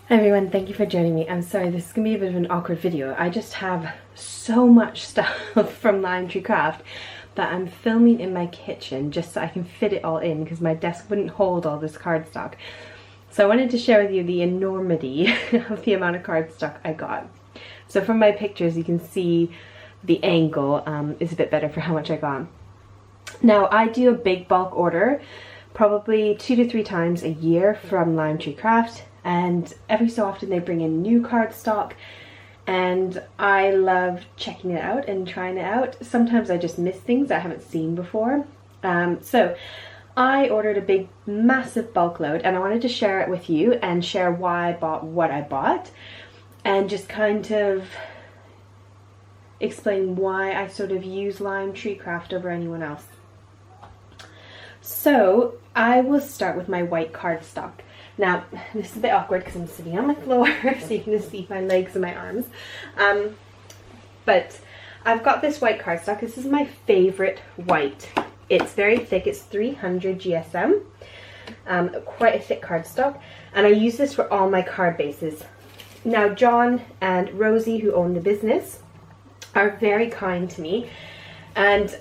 Hi everyone, thank you for joining me. I'm sorry, this is going to be a bit of an awkward video. I just have so much stuff from Lime Tree Craft that I'm filming in my kitchen just so I can fit it all in because my desk wouldn't hold all this cardstock. So I wanted to share with you the enormity of the amount of cardstock I got. So from my pictures you can see the angle is a bit better for how much I got. Now I do a big bulk order probably 2 to 3 times a year from Lime Tree Craft. And every so often they bring in new cardstock and I love checking it out and trying it out. Sometimes I just miss things I haven't seen before. So I ordered a big massive bulk load and I wanted to share it with you and share why I bought what I bought and just kind of explain why I sort of use Lime Tree Craft over anyone else. So I will start with my white cardstock. Now, this is a bit awkward because I'm sitting on my floor, so you can just see my legs and my arms. But I've got this white cardstock. This is my favorite white. It's very thick. It's 300 GSM, quite a thick cardstock. And I use this for all my card bases. Now, John and Rosie, who own the business, are very kind to me. And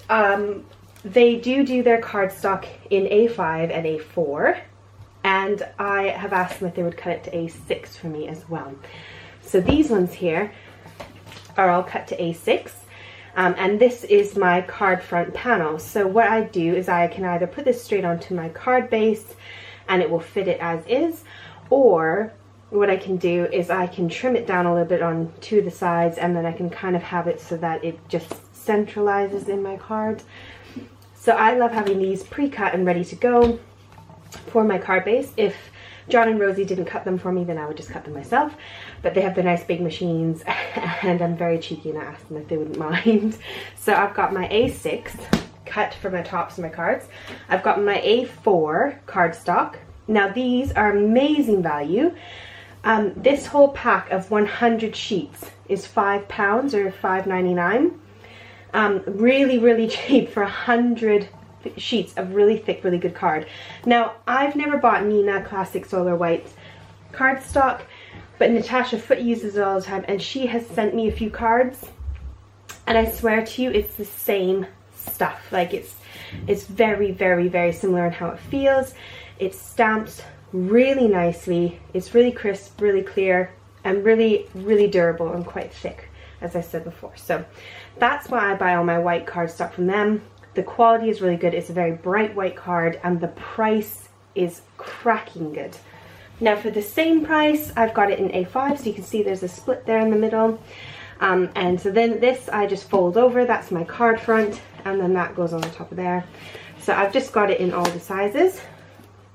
they do their cardstock in A5 and A4. And I have asked them if they would cut it to A6 for me as well. So these ones here are all cut to A6. And this is my card front panel. So what I do is I can either put this straight onto my card base and it will fit it as is. Or what I can do is I can trim it down a little bit on 2 of the sides and then I can kind of have it so that it just centralizes in my card. So I love having these pre-cut and ready to go for my card base. If John and Rosie didn't cut them for me, then I would just cut them myself. But they have the nice big machines and I'm very cheeky and I asked them if they wouldn't mind. So I've got my A6 cut for my tops of my cards. I've got my A4 cardstock. Now these are amazing value. This whole pack of 100 sheets is £5 or $5.99. Really cheap for 100 sheets of really thick, really good card. Now, I've never bought Nina Classic Solar White cardstock, but Natasha Foote uses it all the time, and she has sent me a few cards, and I swear to you, it's the same stuff. Like, it's very similar in how it feels. It stamps really nicely. It's really crisp, really clear, and really durable and quite thick, as I said before. So that's why I buy all my white cardstock from them. The quality is really good. It's a very bright white card and the price is cracking good. Now for the same price, I've got it in A5, so you can see there's a split there in the middle. And so then this I just fold over, that's my card front, and then that goes on the top of there. So I've just got it in all the sizes.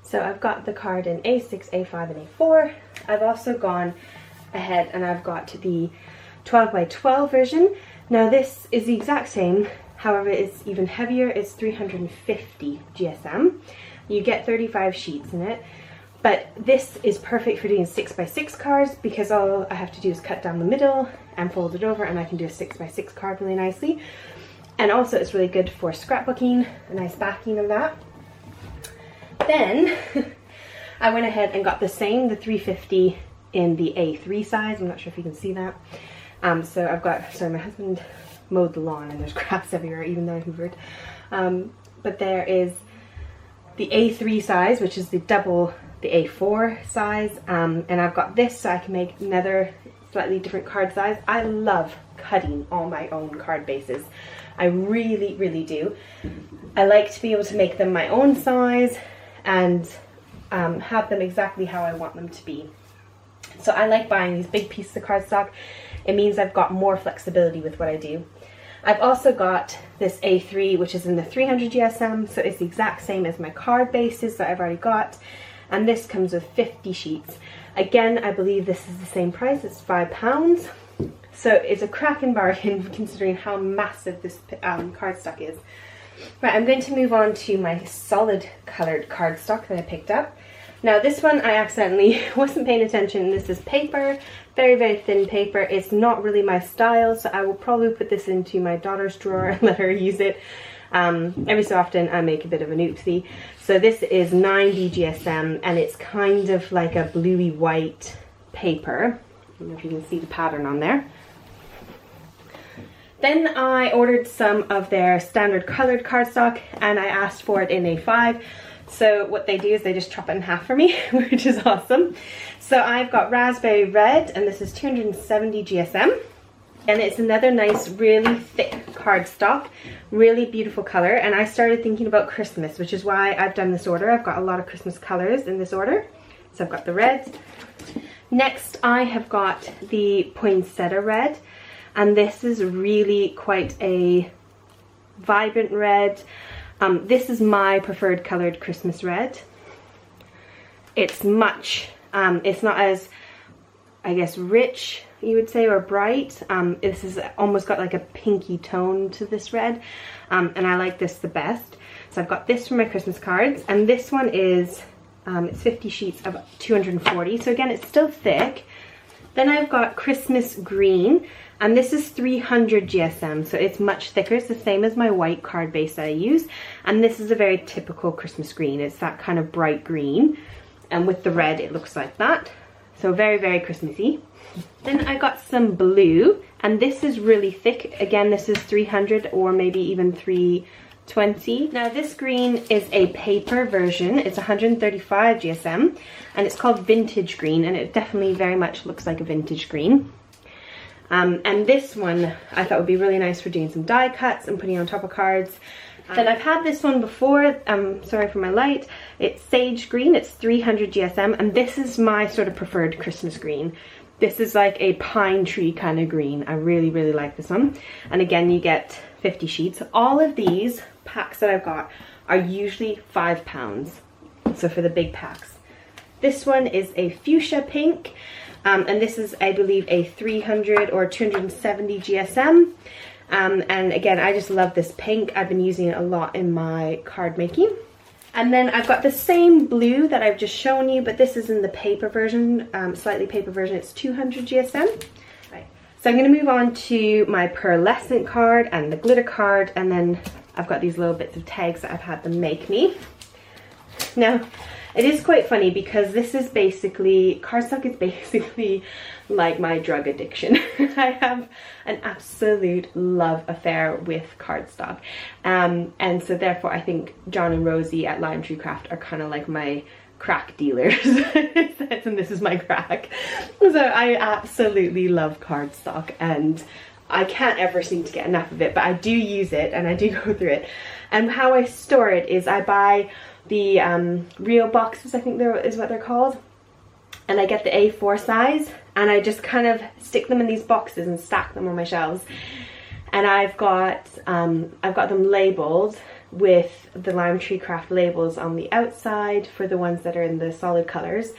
So I've got the card in A6, A5, and A4. I've also gone ahead and I've got the 12 by 12 version. Now this is the exact same. However, it's even heavier. It's 350 GSM. You get 35 sheets in it. But this is perfect for doing 6x6 cards because all I have to do is cut down the middle and fold it over and I can do a 6x6 card really nicely. And also it's really good for scrapbooking, a nice backing of that. Then I went ahead and got the same, the 350 in the A3 size. I'm not sure if you can see that. So I've got, sorry, my husband mowed the lawn and there's grass everywhere even though I hoovered. But there is the A3 size, which is the double the A4 size, and I've got this so I can make another slightly different card size. I love cutting all my own card bases. I really do. I like to be able to make them my own size and have them exactly how I want them to be. So I like buying these big pieces of cardstock. It means I've got more flexibility with what I do. I've also got this A3, which is in the 300 GSM, so it's the exact same as my card bases that I've already got. And this comes with 50 sheets. Again, I believe this is the same price, it's £5. So it's a cracking bargain considering how massive this cardstock is. Right, I'm going to move on to my solid colored cardstock that I picked up. Now this one I accidentally wasn't paying attention. This is paper, very thin paper. It's not really my style, so I will probably put this into my daughter's drawer and let her use it. Every so often I make a bit of an oopsie. So this is 90 GSM and it's kind of like a bluey white paper. I don't know if you can see the pattern on there. Then I ordered some of their standard colored cardstock, and I asked for it in A5. So what they do is they just chop it in half for me, which is awesome. So I've got raspberry red, and this is 270 GSM. And it's another nice, really thick cardstock, really beautiful color. And I started thinking about Christmas, which is why I've done this order. I've got a lot of Christmas colors in this order. So I've got the reds. Next, I have got the poinsettia red. And this is really quite a vibrant red. This is my preferred colored Christmas red. It's much, it's not as, I guess, rich, you would say, or bright. This is almost got like a pinky tone to this red, and I like this the best. So I've got this for my Christmas cards, and this one is, it's 50 sheets of 240, so again, it's still thick. Then I've got Christmas green, and this is 300 GSM, so it's much thicker. It's the same as my white card base that I use, and this is a very typical Christmas green. It's that kind of bright green, and with the red, it looks like that. So very, very Christmassy. Then I got some blue, and this is really thick. Again, this is 300 or maybe even 320. Now this green is a paper version. It's 135 GSM, and it's called vintage green, and it definitely very much looks like a vintage green. And this one I thought would be really nice for doing some die cuts and putting on top of cards. Then I've had this one before, sorry for my light. It's sage green, it's 300 GSM, and this is my sort of preferred Christmas green. This is like a pine tree kind of green. I really, really like this one. And again, you get 50 sheets. All of these packs that I've got are usually £5. So for the big packs. This one is a fuchsia pink, and this is, I believe, a 300 or 270 GSM. And again, I just love this pink. I've been using it a lot in my card making. And then I've got the same blue that I've just shown you, but this is in the paper version, slightly paper version. It's 200 GSM. Right. So I'm going to move on to my pearlescent card and the glitter card, and then I've got these little bits of tags that I've had them make me. Now, it is quite funny because this is basically, cardstock is basically like my drug addiction. I have an absolute love affair with cardstock. And so therefore I think John and Rosie at Lime Tree Craft are kind of like my crack dealers. And this is my crack. So I absolutely love cardstock, and I can't ever seem to get enough of it, but I do use it and I do go through it. And how I store it is I buy the real boxes, I think is what they're called, and I get the A4 size, and I just kind of stick them in these boxes and stack them on my shelves. And I've got them labeled with the Lime Tree Craft labels on the outside for the ones that are in the solid colors.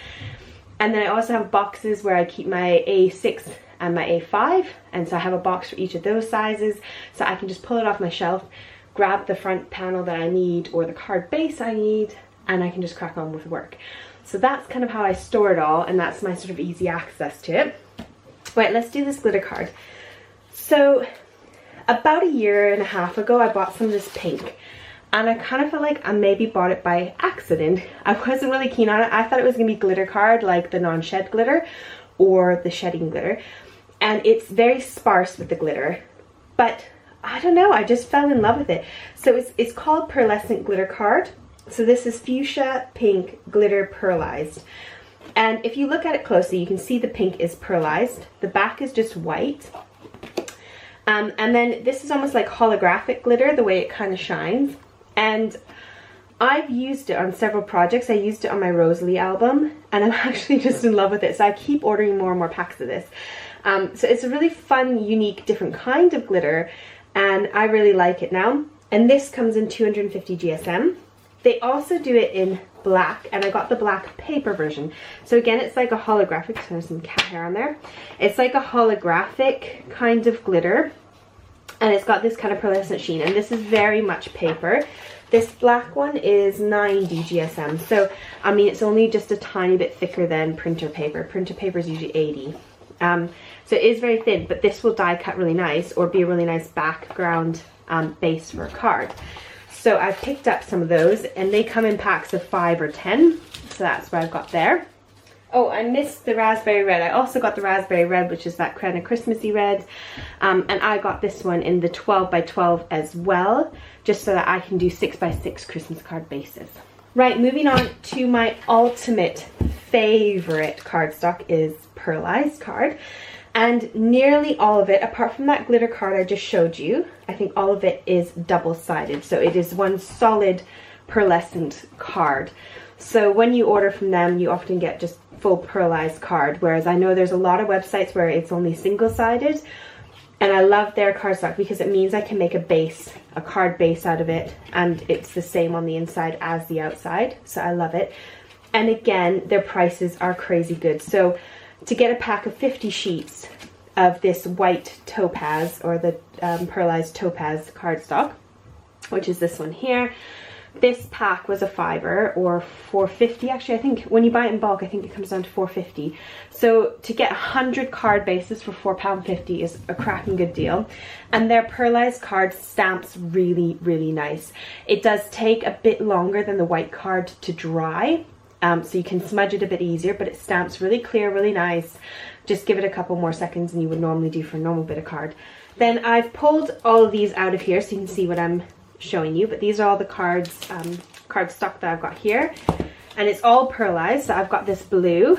And then I also have boxes where I keep my A6 and my A5, and so I have a box for each of those sizes, so I can just pull it off my shelf, grab the front panel that I need or the card base I need, and I can just crack on with work. So that's kind of how I store it all, and that's my sort of easy access to it. Right, let's do this glitter card. So about a year and a half ago, I bought some of this pink, and I kind of felt like I maybe bought it by accident. I wasn't really keen on it. I thought it was gonna be glitter card, like the non-shed glitter or the shedding glitter, and it's very sparse with the glitter, but I don't know, I just fell in love with it. So it's called Pearlescent Glitter Card. So this is fuchsia pink glitter pearlized. And if you look at it closely, you can see the pink is pearlized. The back is just white. And then this is almost like holographic glitter, the way it kind of shines. And I've used it on several projects. I used it on my Rosalie album, and I'm actually just in love with it. So I keep ordering more and more packs of this. So it's a really fun, unique, different kind of glitter, and I really like it now. And this comes in 250 GSM. They also do it in black, and I got the black paper version. So again, it's like a holographic, so there's some cat hair on there. It's like a holographic kind of glitter, and it's got this kind of pearlescent sheen, and this is very much paper. This black one is 90 GSM, so I mean, it's only just a tiny bit thicker than printer paper. Printer paper is usually 80. So it is very thin, but this will die cut really nice or be a really nice background base for a card. So I've picked up some of those, and they come in packs of 5 or 10, so that's what I've got there. Oh, I missed the raspberry red. I also got the raspberry red, which is that kind of Christmassy red. And I got this one in the 12 by 12 as well, just so that I can do 6 by 6 Christmas card bases. Right, moving on to my ultimate favorite cardstock is Pearlized card. And nearly all of it, apart from that glitter card I just showed you, I think all of it is double-sided. So it is one solid pearlescent card. So when you order from them, you often get just full pearlized card, whereas I know there's a lot of websites where it's only single-sided, and I love their cardstock because it means I can make a base, a card base out of it, and it's the same on the inside as the outside, so I love it. And again, their prices are crazy good. So to get a pack of 50 sheets of this white topaz, or the pearlized topaz cardstock, which is this one here, this pack was a $5 or $4.50. Actually, I think when you buy it in bulk, I think it comes down to $4.50. So to get 100 card bases for £4.50 is a cracking good deal. And their pearlized card stamps really, really nice. It does take a bit longer than the white card to dry, so you can smudge it a bit easier, but it stamps really clear, really nice. Just give it a couple more seconds than you would normally do for a normal bit of card. Then I've pulled all of these out of here so you can see what I'm showing you, but these are all the cards, cardstock that I've got here, and it's all pearlized. So I've got this blue,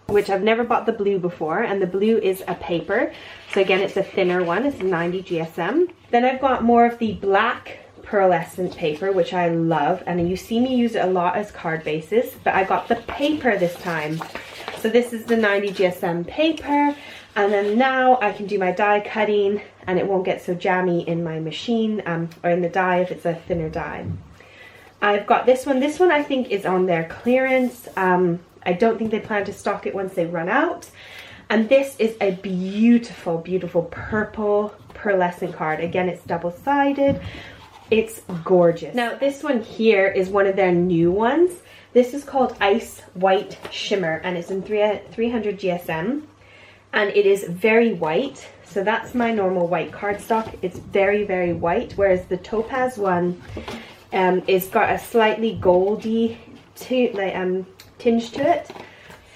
which I've never bought the blue before, and the blue is a paper, so again it's a thinner one, it's 90 GSM. Then I've got more of the black pearlescent paper, which I love, and you see me use it a lot as card bases, but I got the paper this time. So this is the 90 GSM paper, and then now I can do my die cutting and it won't get so jammy in my machine, or in the die if it's a thinner die. I've got this one. This one I think is on their clearance. I don't think they plan to stock it once they run out. And this is a beautiful, beautiful purple pearlescent card. Again, it's double-sided. It's gorgeous. Now this one here is one of their new ones. This is called Ice White Shimmer, and it's in 300 GSM. And it is very white, so that's my normal white cardstock. It's very, very white, whereas the topaz one is got a slightly goldy tinge to it.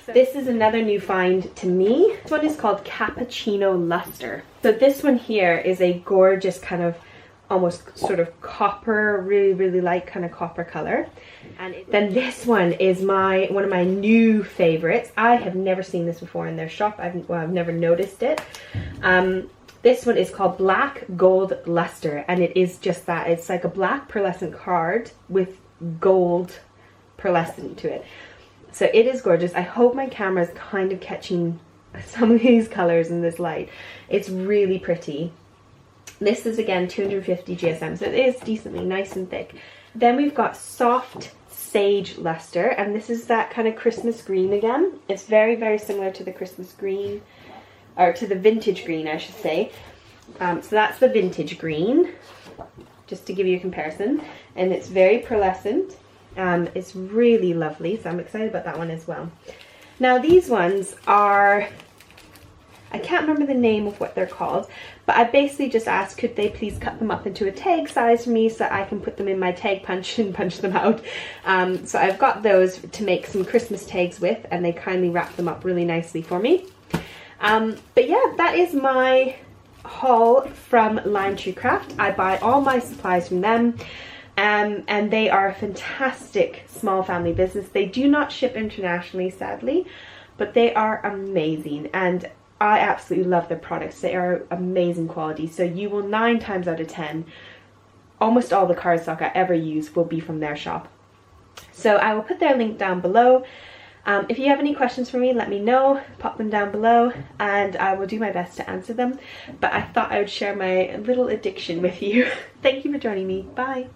So this is another new find to me. This one is called Cappuccino Luster. So this one here is a gorgeous kind of almost sort of copper, really, really light kind of copper color. And then this one is one of my new favorites. I have never seen this before in their shop. I've never noticed it. This one is called Black Gold Luster, and it is just that. It's like a black pearlescent card with gold pearlescent to it. So it is gorgeous. I hope my camera is kind of catching some of these colors in this light. It's really pretty. This is again 250 GSM, so it is decently nice and thick. Then we've got Soft Sage Luster, and this is that kind of Christmas green again. It's very, very similar to the Christmas green, or to the vintage green, I should say. So that's the vintage green, just to give you a comparison. And it's very pearlescent. It's really lovely, so I'm excited about that one as well. Now these ones are, I can't remember the name of what they're called, but I basically just asked, could they please cut them up into a tag size for me so I can put them in my tag punch and punch them out. So I've got those to make some Christmas tags with, and they kindly wrap them up really nicely for me. But yeah, that is my haul from Lime Tree Craft. I buy all my supplies from them. And they are a fantastic small family business. They do not ship internationally, sadly, but they are amazing, and I absolutely love their products. They are amazing quality. So you will 9 times out of 10, almost all the cardstock I ever use will be from their shop. So I will put their link down below. If you have any questions for me, let me know, pop them down below, and I will do my best to answer them. But I thought I would share my little addiction with you. Thank you for joining me. Bye.